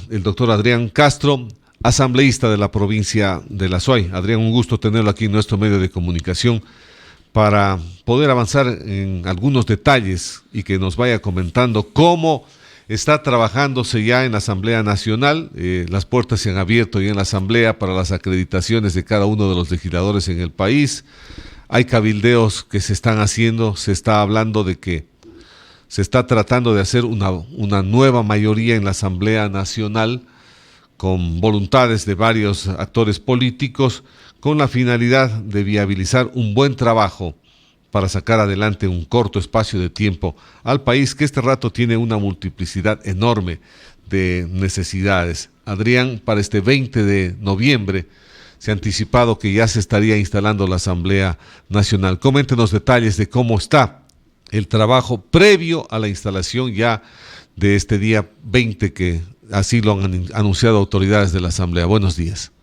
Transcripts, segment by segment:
el doctor Adrián Castro, asambleísta de la provincia de La Suay. Adrián, un gusto tenerlo aquí en nuestro medio de comunicación para poder avanzar en algunos detalles y que nos vaya comentando cómo está trabajándose ya en la Asamblea Nacional. Las puertas se han abierto ya en la Asamblea para las acreditaciones de cada uno de los legisladores en el país. Hay cabildeos que se están haciendo, se está hablando de que se está tratando de hacer una nueva mayoría en la Asamblea Nacional con voluntades de varios actores políticos con la finalidad de viabilizar un buen trabajo para sacar adelante un corto espacio de tiempo al país que este rato tiene una multiplicidad enorme de necesidades. Adrián, para este 20 de noviembre se ha anticipado que ya se estaría instalando la Asamblea Nacional. Coméntenos detalles de cómo está el trabajo previo a la instalación ya de este día 20, que así lo han anunciado autoridades de la Asamblea. Buenos días.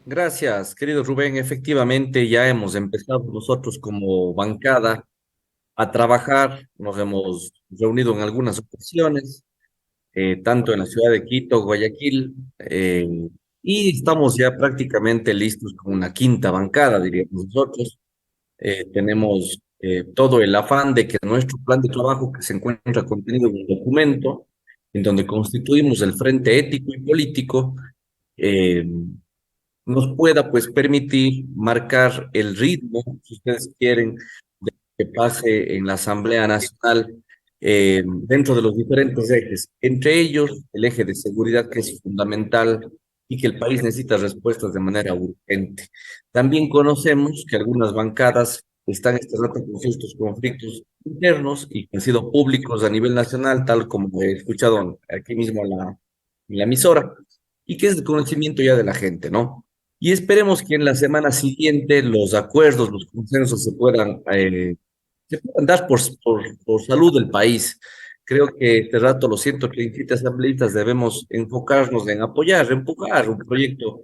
Gracias, querido Rubén. Efectivamente, ya hemos empezado nosotros como bancada a trabajar. Nos hemos reunido en algunas ocasiones, tanto en la ciudad de Quito, Guayaquil, y estamos ya prácticamente listos con una quinta bancada, diríamos nosotros. Tenemos todo el afán de que nuestro plan de trabajo, que se encuentra contenido en un documento, en donde constituimos el frente ético y político, eh, nos pueda pues permitir marcar el ritmo, si ustedes quieren, de que pase en la Asamblea Nacional dentro de los diferentes ejes, entre ellos el eje de seguridad, que es fundamental y que el país necesita respuestas de manera urgente. También conocemos que algunas bancadas están este rato con ciertos conflictos internos y que han sido públicos a nivel nacional, tal como he escuchado aquí mismo en la emisora, y que es de conocimiento ya de la gente, ¿no? Y esperemos que en la semana siguiente los acuerdos, los consensos se puedan dar por salud del país. Creo que este rato los 137 asambleístas debemos enfocarnos en apoyar, empujar un proyecto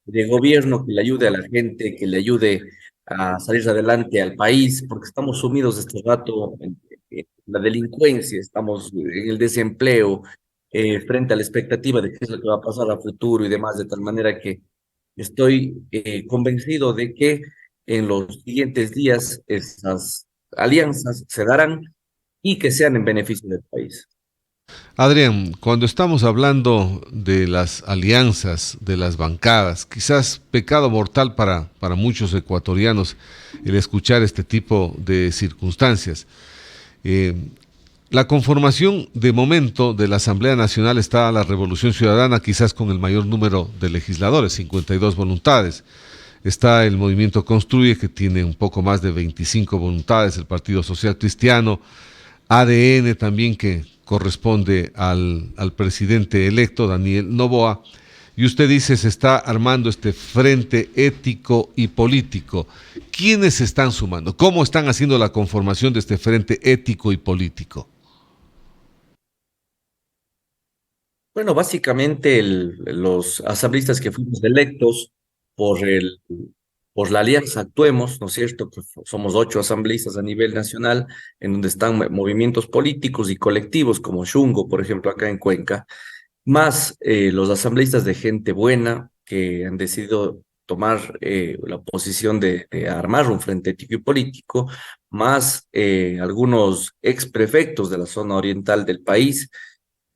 de gobierno que le ayude a la gente, que le ayude a salir adelante al país, porque estamos sumidos este rato en la delincuencia, estamos en el desempleo, frente a la expectativa de qué es lo que va a pasar a futuro y demás, de tal manera que estoy convencido de que en los siguientes días esas alianzas se darán y que sean en beneficio del país. Adrián, cuando estamos hablando de las alianzas, de las bancadas, quizás pecado mortal para muchos ecuatorianos el escuchar este tipo de circunstancias. Eh, la conformación de momento de la Asamblea Nacional está la Revolución Ciudadana, quizás con el mayor número de legisladores, 52 voluntades. Está el Movimiento Construye, que tiene un poco más de 25 voluntades, el Partido Social Cristiano, ADN también, que corresponde al presidente electo, Daniel Noboa, y usted dice se está armando este frente ético y político. ¿Quiénes se están sumando? ¿Cómo están haciendo la conformación de este frente ético y político? Bueno, básicamente los asambleístas que fuimos electos por por la Alianza Actuemos, ¿no es cierto? Que somos 8 asambleístas a nivel nacional, en donde están movimientos políticos y colectivos como Shungo, por ejemplo, acá en Cuenca, más los asambleístas de gente buena que han decidido tomar la posición de armar un frente ético y político, más algunos ex prefectos de la zona oriental del país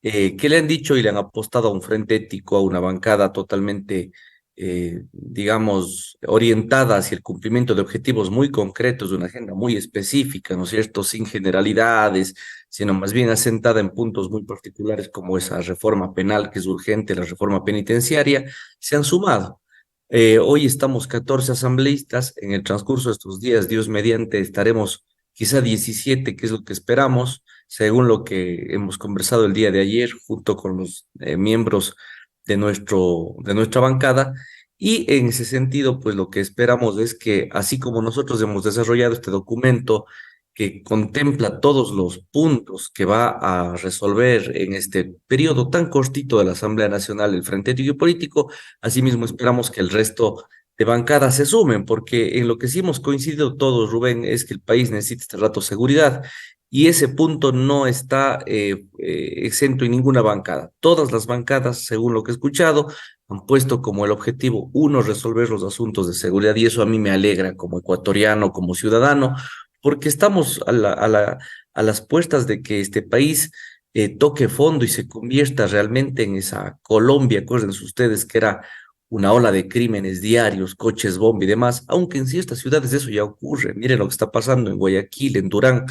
que le han dicho y le han apostado a un frente ético, a una bancada totalmente, digamos, orientada hacia el cumplimiento de objetivos muy concretos, de una agenda muy específica, ¿no es cierto?, sin generalidades, sino más bien asentada en puntos muy particulares como esa reforma penal que es urgente, la reforma penitenciaria, se han sumado. Hoy estamos 14 asambleístas, en el transcurso de estos días, Dios mediante, estaremos quizá 17, que es lo que esperamos, según lo que hemos conversado el día de ayer, junto con los miembros de nuestra bancada. Y en ese sentido, pues lo que esperamos es que, así como nosotros hemos desarrollado este documento que contempla todos los puntos que va a resolver en este periodo tan cortito de la Asamblea Nacional el Frente Ético y Político, asimismo esperamos que el resto de bancada se sumen, porque en lo que sí hemos coincidido todos, Rubén, es que el país necesita este rato seguridad y ese punto no está exento en ninguna bancada. Todas las bancadas, según lo que he escuchado, han puesto como el objetivo uno resolver los asuntos de seguridad y eso a mí me alegra como ecuatoriano, como ciudadano, porque estamos a las puertas de que este país toque fondo y se convierta realmente en esa Colombia, acuérdense ustedes que era una ola de crímenes diarios, coches bomba y demás, aunque en ciertas ciudades eso ya ocurre. Miren lo que está pasando en Guayaquil, en Durán,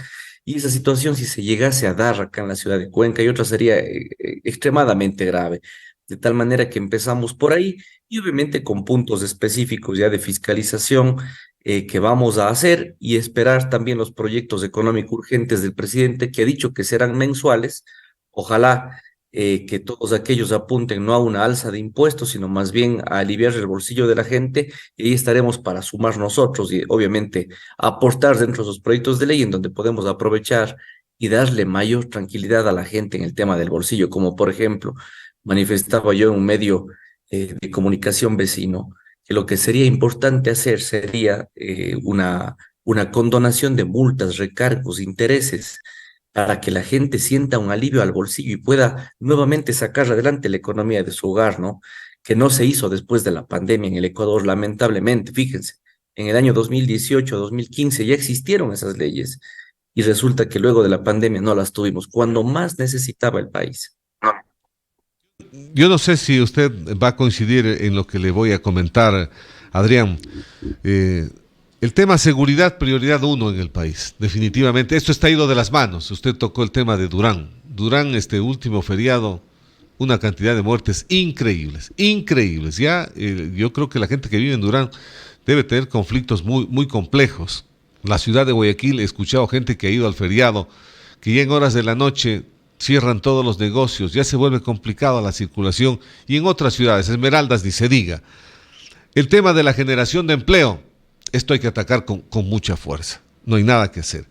y esa situación si se llegase a dar acá en la ciudad de Cuenca y otra sería extremadamente grave. De tal manera que empezamos por ahí y obviamente con puntos específicos ya de fiscalización que vamos a hacer y esperar también los proyectos económicos urgentes del presidente que ha dicho que serán mensuales. Ojalá que todos aquellos apunten no a una alza de impuestos, sino más bien a aliviar el bolsillo de la gente, y ahí estaremos para sumar nosotros y obviamente aportar dentro de esos proyectos de ley en donde podemos aprovechar y darle mayor tranquilidad a la gente en el tema del bolsillo, como por ejemplo manifestaba yo en un medio de comunicación vecino, que lo que sería importante hacer sería una condonación de multas, recargos, intereses para que la gente sienta un alivio al bolsillo y pueda nuevamente sacar adelante la economía de su hogar, ¿no? Que no se hizo después de la pandemia en el Ecuador, lamentablemente. Fíjense, en el año 2018, 2015 ya existieron esas leyes y resulta que luego de la pandemia no las tuvimos, cuando más necesitaba el país. Yo no sé si usted va a coincidir en lo que le voy a comentar, Adrián. Eh, el tema seguridad, prioridad uno en el país, definitivamente. Esto está ido de las manos. Usted tocó el tema de Durán. Durán, este último feriado, una cantidad de muertes increíbles, increíbles. Ya, yo creo que la gente que vive en Durán debe tener conflictos muy, muy complejos. La ciudad de Guayaquil, he escuchado gente que ha ido al feriado, que ya en horas de la noche cierran todos los negocios, ya se vuelve complicada la circulación, y en otras ciudades, Esmeraldas ni se diga. El tema de la generación de empleo, esto hay que atacar con mucha fuerza, no hay nada que hacer.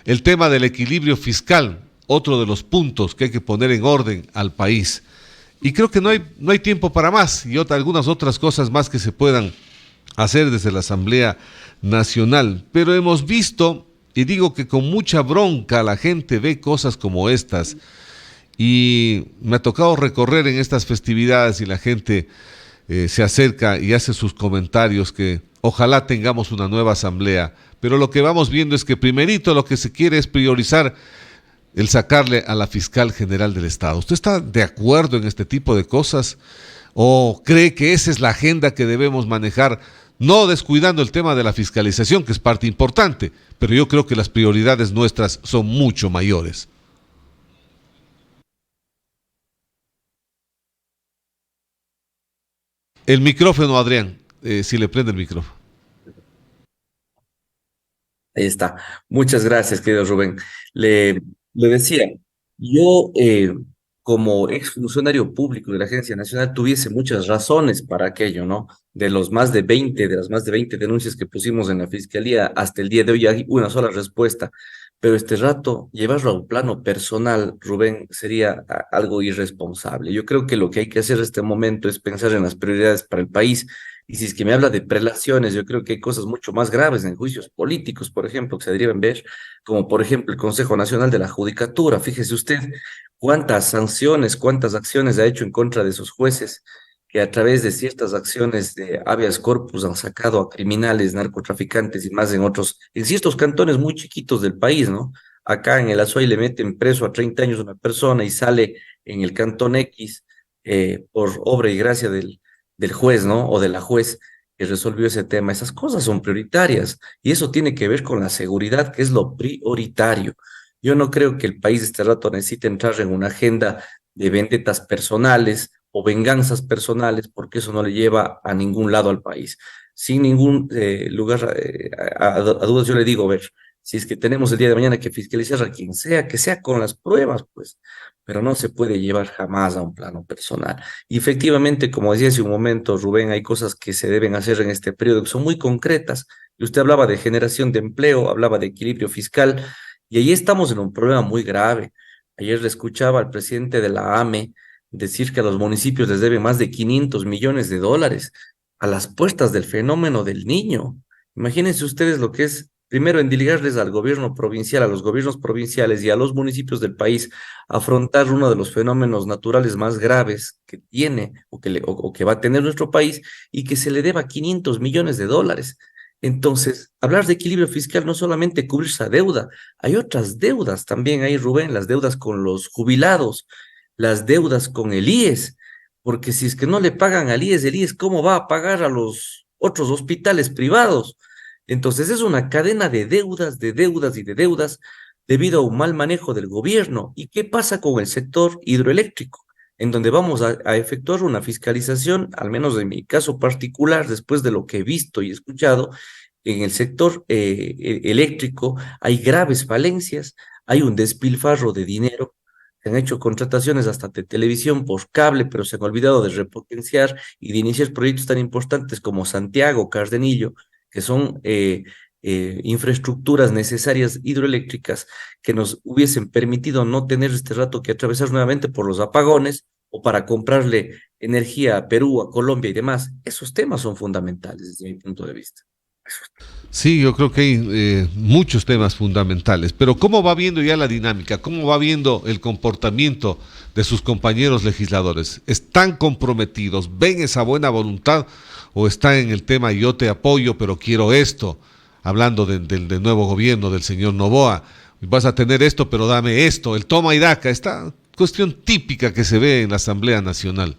El tema del equilibrio fiscal, otro de los puntos que hay que poner en orden al país. Y creo que no hay tiempo para más y algunas otras cosas más que se puedan hacer desde la Asamblea Nacional. Pero hemos visto, y digo que con mucha bronca la gente ve cosas como estas, y me ha tocado recorrer en estas festividades y la gente se acerca y hace sus comentarios que ojalá tengamos una nueva asamblea, pero lo que vamos viendo es que primerito lo que se quiere es priorizar el sacarle a la fiscal general del Estado. ¿Usted está de acuerdo en este tipo de cosas o cree que esa es la agenda que debemos manejar, no descuidando el tema de la fiscalización, que es parte importante, pero yo creo que las prioridades nuestras son mucho mayores? El micrófono, Adrián, si le prende el micrófono. Ahí está. Muchas gracias, querido Rubén. Le, le decía, yo como exfuncionario público de la Agencia Nacional tuviese muchas razones para aquello, ¿no? De las más de 20 denuncias que pusimos en la Fiscalía, hasta el día de hoy hay una sola respuesta. Pero este rato, llevarlo a un plano personal, Rubén, sería algo irresponsable. Yo creo que lo que hay que hacer en este momento es pensar en las prioridades para el país y si es que me habla de prelaciones, yo creo que hay cosas mucho más graves en juicios políticos, por ejemplo, que se deben ver, como por ejemplo el Consejo Nacional de la Judicatura. Fíjese usted cuántas sanciones, cuántas acciones ha hecho en contra de esos jueces que a través de ciertas acciones de habeas corpus han sacado a criminales, narcotraficantes y más en ciertos cantones muy chiquitos del país, ¿no? Acá en el Azuay le meten preso a 30 años a una persona y sale en el cantón X por obra y gracia del juez, ¿no? O de la juez que resolvió ese tema. Esas cosas son prioritarias y eso tiene que ver con la seguridad, que es lo prioritario. Yo no creo que el país este rato necesite entrar en una agenda de vendetas personales o venganzas personales, porque eso no le lleva a ningún lado al país. Sin ningún lugar a dudas, yo le digo, ver, si es que tenemos el día de mañana que fiscalizar a quien sea, que sea con las pruebas, pues, pero no se puede llevar jamás a un plano personal. Y efectivamente, como decía hace un momento, Rubén, hay cosas que se deben hacer en este periodo que son muy concretas. Y usted hablaba de generación de empleo, hablaba de equilibrio fiscal, y ahí estamos en un problema muy grave. Ayer le escuchaba al presidente de la AME decir que a los municipios les deben más de 500 millones de dólares. a las puertas del fenómeno del Niño. Imagínense ustedes lo que es, primero, endilgarles al gobierno provincial, a los gobiernos provinciales y a los municipios del país, afrontar uno de los fenómenos naturales más graves que tiene o que va a tener nuestro país y que se le deba 500 millones de dólares. Entonces, hablar de equilibrio fiscal no solamente cubrir esa deuda, hay otras deudas también ahí, Rubén, las deudas con los jubilados, las deudas con el IES, porque si es que no le pagan al IES, el IES, ¿cómo va a pagar a los otros hospitales privados? Entonces es una cadena de deudas, de deudas y de deudas debido a un mal manejo del gobierno. ¿Y qué pasa con el sector hidroeléctrico? En donde vamos a efectuar una fiscalización, al menos en mi caso particular, después de lo que he visto y escuchado, en el sector eléctrico hay graves falencias, hay un despilfarro de dinero, se han hecho contrataciones hasta de televisión por cable, pero se han olvidado de repotenciar y de iniciar proyectos tan importantes como Santiago, Cardenillo, que son infraestructuras necesarias hidroeléctricas que nos hubiesen permitido no tener este rato que atravesar nuevamente por los apagones o para comprarle energía a Perú, a Colombia y demás. Esos temas son fundamentales desde mi punto de vista. Sí, yo creo que hay muchos temas fundamentales, pero ¿cómo va viendo ya la dinámica? ¿Cómo va viendo el comportamiento de sus compañeros legisladores? ¿Están comprometidos? ¿Ven esa buena voluntad? ¿O están en el tema yo te apoyo, pero quiero esto? Hablando del nuevo gobierno del señor Noboa, vas a tener esto, pero dame esto, el toma y daca, esta cuestión típica que se ve en la Asamblea Nacional.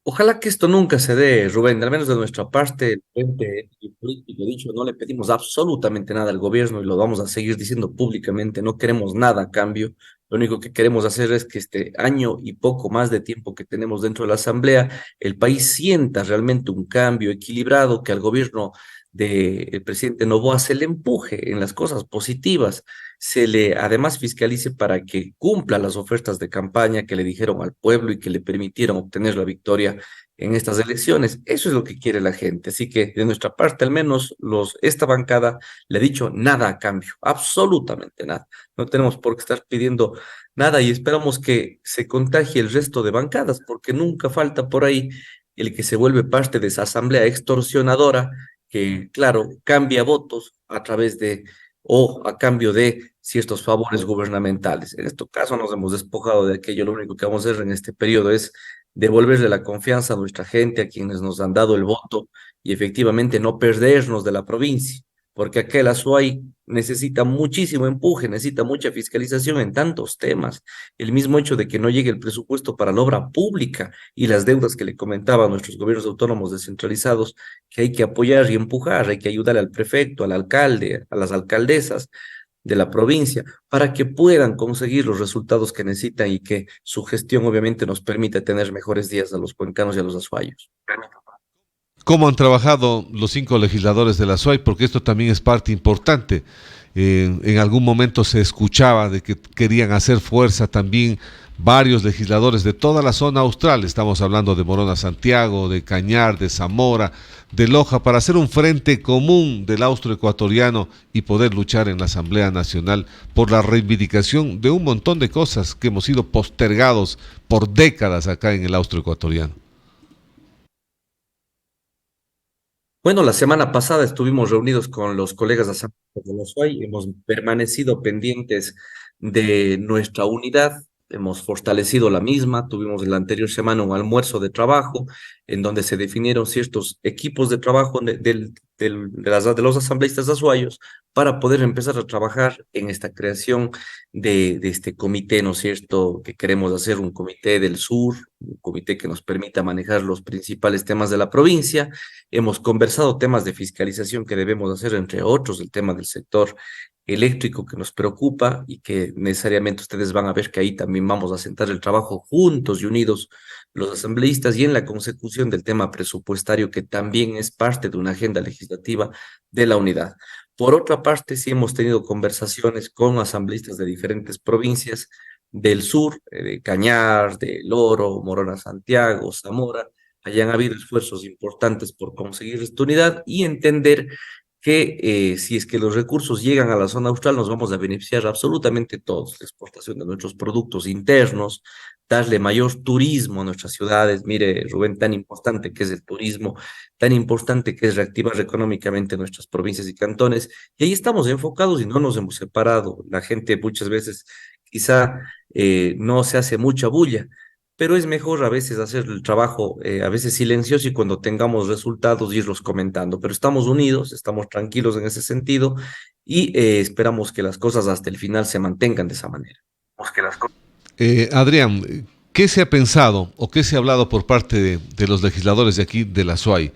Ojalá que esto nunca se dé, Rubén, al menos de nuestra parte, el frente político dicho, no le pedimos absolutamente nada al gobierno y lo vamos a seguir diciendo públicamente, no queremos nada a cambio, lo único que queremos hacer es que este año y poco más de tiempo que tenemos dentro de la Asamblea, el país sienta realmente un cambio equilibrado, que al gobierno del presidente Noboa se le empuje en las cosas positivas, se le además fiscalice para que cumpla las ofertas de campaña que le dijeron al pueblo y que le permitieron obtener la victoria en estas elecciones. Eso es lo que quiere la gente. Así que de nuestra parte, al menos esta bancada le ha dicho nada a cambio, absolutamente nada. No tenemos por qué estar pidiendo nada y esperamos que se contagie el resto de bancadas, porque nunca falta por ahí el que se vuelve parte de esa asamblea extorsionadora que, claro, cambia votos a través de o a cambio de ciertos favores gubernamentales. En este caso nos hemos despojado de aquello, lo único que vamos a hacer en este periodo es devolverle la confianza a nuestra gente, a quienes nos han dado el voto y efectivamente no perdernos de la provincia, porque aquel Azuay necesita muchísimo empuje, necesita mucha fiscalización en tantos temas. El mismo hecho de que no llegue el presupuesto para la obra pública y las deudas que le comentaba a nuestros gobiernos autónomos descentralizados, que hay que apoyar y empujar, hay que ayudar al prefecto, al alcalde, a las alcaldesas de la provincia, para que puedan conseguir los resultados que necesitan y que su gestión obviamente nos permita tener mejores días a los cuencanos y a los azuayos. ¿Cómo han trabajado los 5 legisladores de la SUAY? Porque esto también es parte importante. En algún momento se escuchaba de que querían hacer fuerza también varios legisladores de toda la zona austral. Estamos hablando de Morona Santiago, de Cañar, de Zamora, de Loja, para hacer un frente común del austroecuatoriano y poder luchar en la Asamblea Nacional por la reivindicación de un montón de cosas que hemos sido postergados por décadas acá en el austroecuatoriano. Bueno, la semana pasada estuvimos reunidos con los colegas de Asamblea de la SUAY, hemos permanecido pendientes de nuestra unidad, hemos fortalecido la misma, tuvimos la anterior semana un almuerzo de trabajo en donde se definieron ciertos equipos de trabajo de los asambleístas azuayos para poder empezar a trabajar en esta creación de este comité, ¿no es cierto?, que queremos hacer un comité del sur, un comité que nos permita manejar los principales temas de la provincia. Hemos conversado temas de fiscalización que debemos hacer, entre otros, el tema del sector eléctrico que nos preocupa y que necesariamente ustedes van a ver que ahí también vamos a sentar el trabajo juntos y unidos los asambleístas y en la consecución del tema presupuestario que también es parte de una agenda legislativa de la unidad. Por otra parte, sí hemos tenido conversaciones con asambleístas de diferentes provincias del sur, de Cañar, de Loro, Morona Santiago, Zamora, hayan habido esfuerzos importantes por conseguir esta unidad y entender que si es que los recursos llegan a la zona austral, nos vamos a beneficiar absolutamente todos, la exportación de nuestros productos internos, darle mayor turismo a nuestras ciudades. Mire, Rubén, tan importante que es el turismo, tan importante que es reactivar económicamente nuestras provincias y cantones. Y ahí estamos enfocados y no nos hemos separado. La gente muchas veces quizá no se hace mucha bulla, pero es mejor a veces hacer el trabajo, a veces silencioso y cuando tengamos resultados irlos comentando. Pero estamos unidos, estamos tranquilos en ese sentido y esperamos que las cosas hasta el final se mantengan de esa manera. Adrián, ¿qué se ha pensado o qué se ha hablado por parte de los legisladores de aquí, de la SUAY,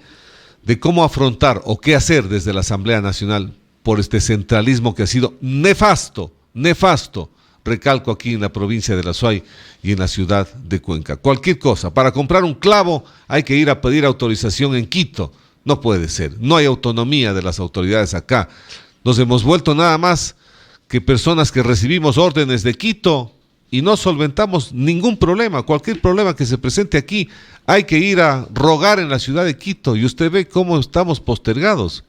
de cómo afrontar o qué hacer desde la Asamblea Nacional por este centralismo que ha sido nefasto, nefasto, recalco aquí en la provincia de la SUAY y en la ciudad de Cuenca? Cualquier cosa, para comprar un clavo hay que ir a pedir autorización en Quito. No puede ser, no hay autonomía de las autoridades acá. Nos hemos vuelto nada más que personas que recibimos órdenes de Quito y no solventamos ningún problema. Cualquier problema que se presente aquí hay que ir a rogar en la ciudad de Quito y usted ve cómo estamos postergados.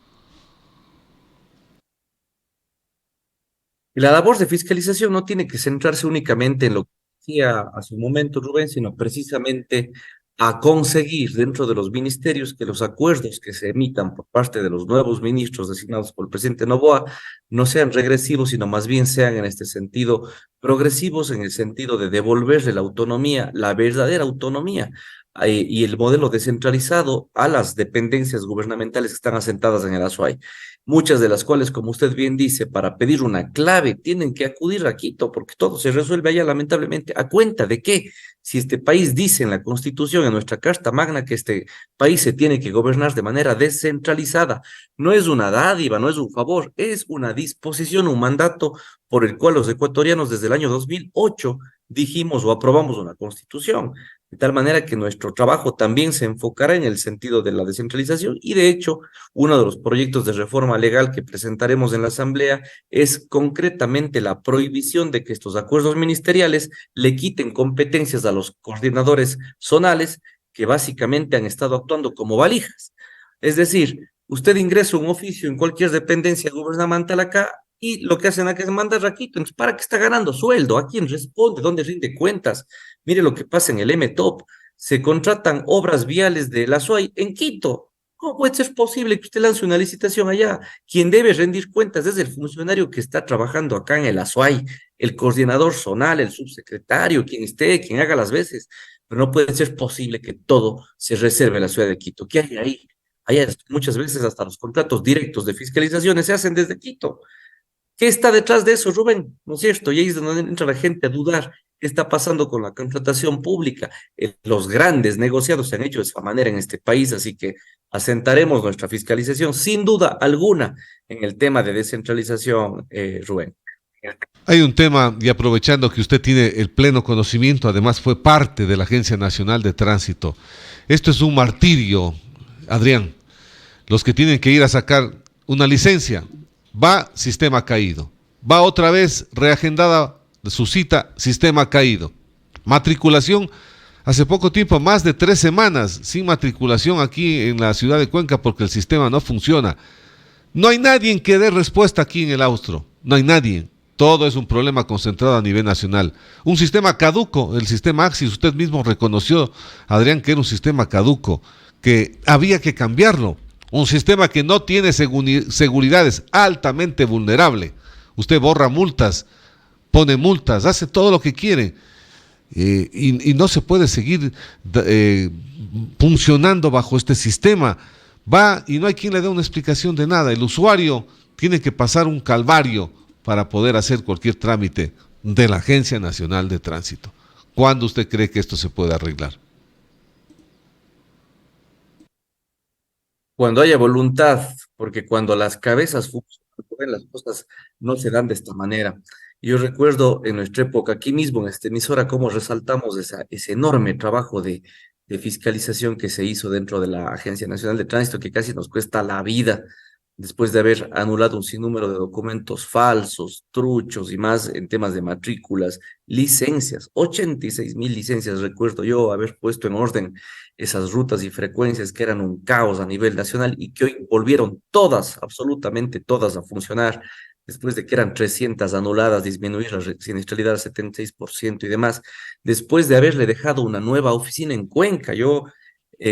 Y la labor de fiscalización no tiene que centrarse únicamente en lo que decía a su momento Rubén, sino precisamente a conseguir dentro de los ministerios que los acuerdos que se emitan por parte de los nuevos ministros designados por el presidente Noboa no sean regresivos, sino más bien sean en este sentido progresivos, en el sentido de devolverle la autonomía, la verdadera autonomía y el modelo descentralizado a las dependencias gubernamentales que están asentadas en el Azuay, muchas de las cuales, como usted bien dice, para pedir una clave tienen que acudir a Quito, porque todo se resuelve allá, lamentablemente. ¿A cuenta de qué? Si este país dice en la Constitución, en nuestra Carta Magna, que este país se tiene que gobernar de manera descentralizada, no es una dádiva, no es un favor, es una disposición, un mandato por el cual los ecuatorianos desde el año 2008 dijimos o aprobamos una Constitución. De tal manera que nuestro trabajo también se enfocará en el sentido de la descentralización y de hecho uno de los proyectos de reforma legal que presentaremos en la Asamblea es concretamente la prohibición de que estos acuerdos ministeriales le quiten competencias a los coordinadores zonales que básicamente han estado actuando como valijas. Es decir, usted ingresa un oficio en cualquier dependencia gubernamental acá y lo que hacen acá es mandar raquito. Entonces, ¿para qué está ganando sueldo? ¿A quién responde? ¿Dónde rinde cuentas? Mire lo que pasa en el M-Top. Se contratan obras viales de la SUAY en Quito. ¿Cómo puede ser posible que usted lance una licitación allá? Quien debe rendir cuentas es el funcionario que está trabajando acá en el Azuay, el coordinador zonal, el subsecretario, quien esté, quien haga las veces. Pero no puede ser posible que todo se reserve en la ciudad de Quito. ¿Qué hay ahí? Allá muchas veces hasta los contratos directos de fiscalizaciones se hacen desde Quito. ¿Qué está detrás de eso, Rubén? ¿No es cierto? Y ahí es donde entra la gente a dudar qué está pasando con la contratación pública. Los grandes negociados se han hecho de esa manera en este país, así que asentaremos nuestra fiscalización sin duda alguna en el tema de descentralización, Rubén. Hay un tema, y aprovechando que usted tiene el pleno conocimiento, además fue parte de la Agencia Nacional de Tránsito. Esto es un martirio, Adrián. Los que tienen que ir a sacar una licencia, va sistema caído. Va otra vez reagendada su cita, sistema caído. Matriculación, hace poco tiempo, más de 3 semanas sin matriculación aquí en la ciudad de Cuenca porque el sistema no funciona. No hay nadie que dé respuesta aquí en el Austro. No hay nadie. Todo es un problema concentrado a nivel nacional. Un sistema caduco, el sistema Axis, usted mismo reconoció, Adrián, que era un sistema caduco, que había que cambiarlo. Un sistema que no tiene seguridad, es altamente vulnerable. Usted borra multas, pone multas, hace todo lo que quiere. Y no se puede seguir funcionando bajo este sistema. Va y no hay quien le dé una explicación de nada. El usuario tiene que pasar un calvario para poder hacer cualquier trámite de la Agencia Nacional de Tránsito. ¿Cuándo usted cree que esto se puede arreglar? Cuando haya voluntad, porque cuando las cabezas funcionan, las cosas no se dan de esta manera. Yo recuerdo en nuestra época, aquí mismo en esta emisora, cómo resaltamos ese enorme trabajo de fiscalización que se hizo dentro de la Agencia Nacional de Tránsito, que casi nos cuesta la vida después de haber anulado un sinnúmero de documentos falsos, truchos y más en temas de matrículas, licencias, 86.000 licencias, recuerdo yo haber puesto en orden esas rutas y frecuencias que eran un caos a nivel nacional y que hoy volvieron todas, absolutamente todas a funcionar después de que eran 300 anuladas, disminuir la siniestralidad al 76% y demás, después de haberle dejado una nueva oficina en Cuenca. Yo,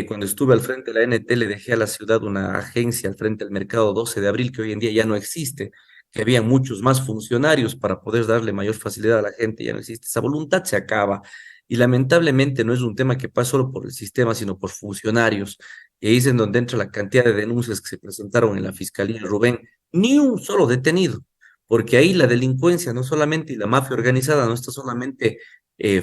cuando estuve al frente de la NT, le dejé a la ciudad una agencia al frente del mercado 12 de abril, que hoy en día ya no existe, que había muchos más funcionarios para poder darle mayor facilidad a la gente, ya no existe. Esa voluntad se acaba. Y lamentablemente no es un tema que pasa solo por el sistema, sino por funcionarios. Y ahí es en donde entra la cantidad de denuncias que se presentaron en la fiscalía, Rubén. Ni un solo detenido, porque ahí la delincuencia, no solamente, y la mafia organizada, no está solamente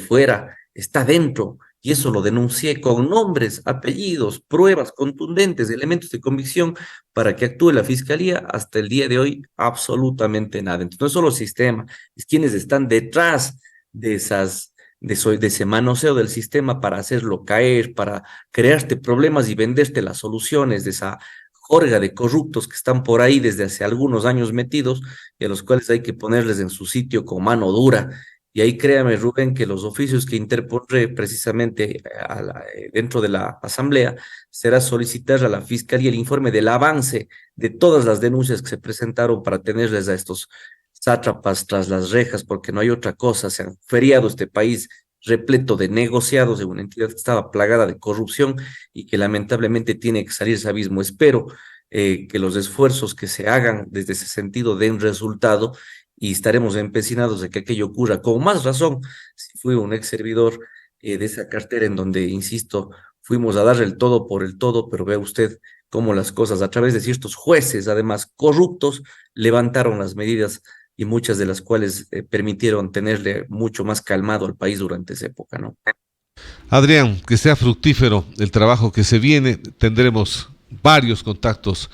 fuera, está dentro. Y eso lo denuncié con nombres, apellidos, pruebas contundentes, elementos de convicción para que actúe la fiscalía. Hasta el día de hoy, absolutamente nada. Entonces, no es solo el sistema, es quienes están detrás de de ese manoseo del sistema para hacerlo caer, para crearte problemas y venderte las soluciones de esa jorga de corruptos que están por ahí desde hace algunos años metidos y a los cuales hay que ponerles en su sitio con mano dura. Y ahí créame, Rubén, que los oficios que interpondré precisamente dentro de la Asamblea será solicitar a la Fiscalía el informe del avance de todas las denuncias que se presentaron para tenerles a estos sátrapas tras las rejas, porque no hay otra cosa. Se han feriado este país repleto de negociados de una entidad que estaba plagada de corrupción y que lamentablemente tiene que salir ese abismo. Espero que los esfuerzos que se hagan desde ese sentido den resultado y estaremos empecinados de que aquello ocurra. Con más razón, si fui un ex servidor de esa cartera en donde, insisto, fuimos a dar el todo por el todo, pero vea usted cómo las cosas, a través de ciertos jueces, además corruptos, levantaron las medidas y muchas de las cuales permitieron tenerle mucho más calmado al país durante esa época, ¿no? Adrián, que sea fructífero el trabajo que se viene. Tendremos varios contactos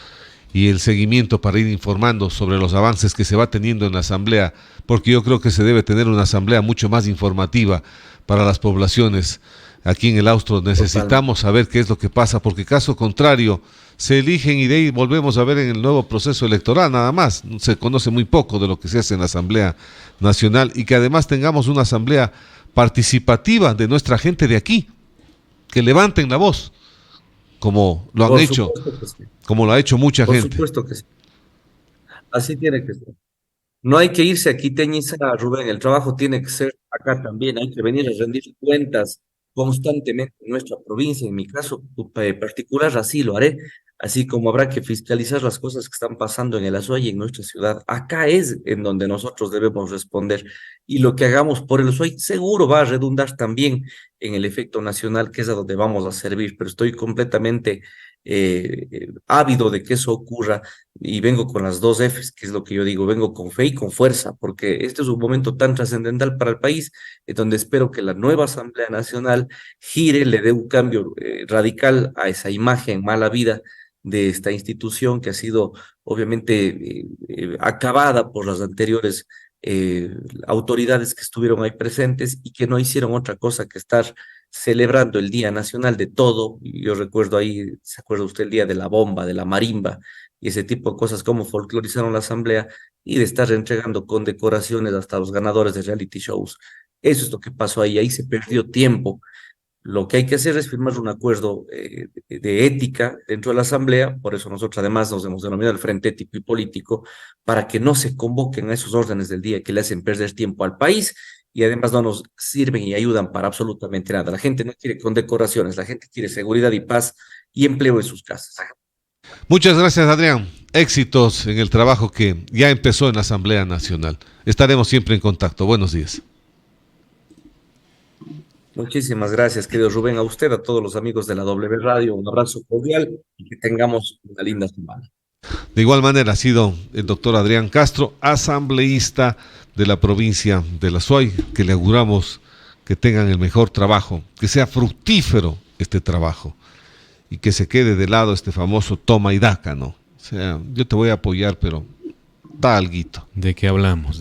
y el seguimiento para ir informando sobre los avances que se va teniendo en la asamblea, porque yo creo que se debe tener una asamblea mucho más informativa para las poblaciones. Aquí en el Austro necesitamos Totalmente. saber qué es lo que pasa, porque caso contrario se eligen y de ahí volvemos a ver en el nuevo proceso electoral nada más. Se conoce muy poco de lo que se hace en la Asamblea Nacional y que además tengamos una asamblea participativa de nuestra gente de aquí, que levanten la voz, como lo han Por hecho, supuesto que sí. como lo ha hecho mucha Por gente. supuesto que sí. Así tiene que ser. No hay que irse aquí, Teñiza, Rubén, el trabajo tiene que ser acá también, hay que venir a rendir cuentas constantemente en nuestra provincia, en mi caso particular así lo haré, así como habrá que fiscalizar las cosas que están pasando en el Azuay y en nuestra ciudad. Acá es en donde nosotros debemos responder y lo que hagamos por el Azuay seguro va a redundar también en el efecto nacional, que es a donde vamos a servir, pero estoy completamente ávido de que eso ocurra y vengo con las dos Fs, que es lo que yo digo, vengo con fe y con fuerza, porque este es un momento tan trascendental para el país, donde espero que la nueva Asamblea Nacional gire, le dé un cambio radical a esa imagen mala vida de esta institución que ha sido obviamente acabada por las anteriores autoridades que estuvieron ahí presentes y que no hicieron otra cosa que estar celebrando el Día Nacional de todo. Y yo recuerdo ahí, ¿se acuerda usted el día de la bomba, de la marimba? Y ese tipo de cosas como folclorizaron la asamblea y de estar entregando condecoraciones hasta los ganadores de reality shows. Eso es lo que pasó ahí, ahí se perdió tiempo. Lo que hay que hacer es firmar un acuerdo de ética dentro de la asamblea, por eso nosotros además nos hemos denominado el Frente Ético y Político, para que no se convoquen a esos órdenes del día que le hacen perder tiempo al país y además no nos sirven y ayudan para absolutamente nada. La gente no quiere condecoraciones, la gente quiere seguridad y paz y empleo en sus casas. Muchas gracias, Adrián. Éxitos en el trabajo que ya empezó en la Asamblea Nacional. Estaremos siempre en contacto. Buenos días. Muchísimas gracias, querido Rubén, a usted, a todos los amigos de la W Radio, un abrazo cordial y que tengamos una linda semana. De igual manera ha sido el doctor Adrián Castro, asambleísta de la provincia de la Suay, que le auguramos que tengan el mejor trabajo, que sea fructífero este trabajo y que se quede de lado este famoso toma y daca, ¿no? O sea, yo te voy a apoyar, pero da alguito. ¿De qué hablamos?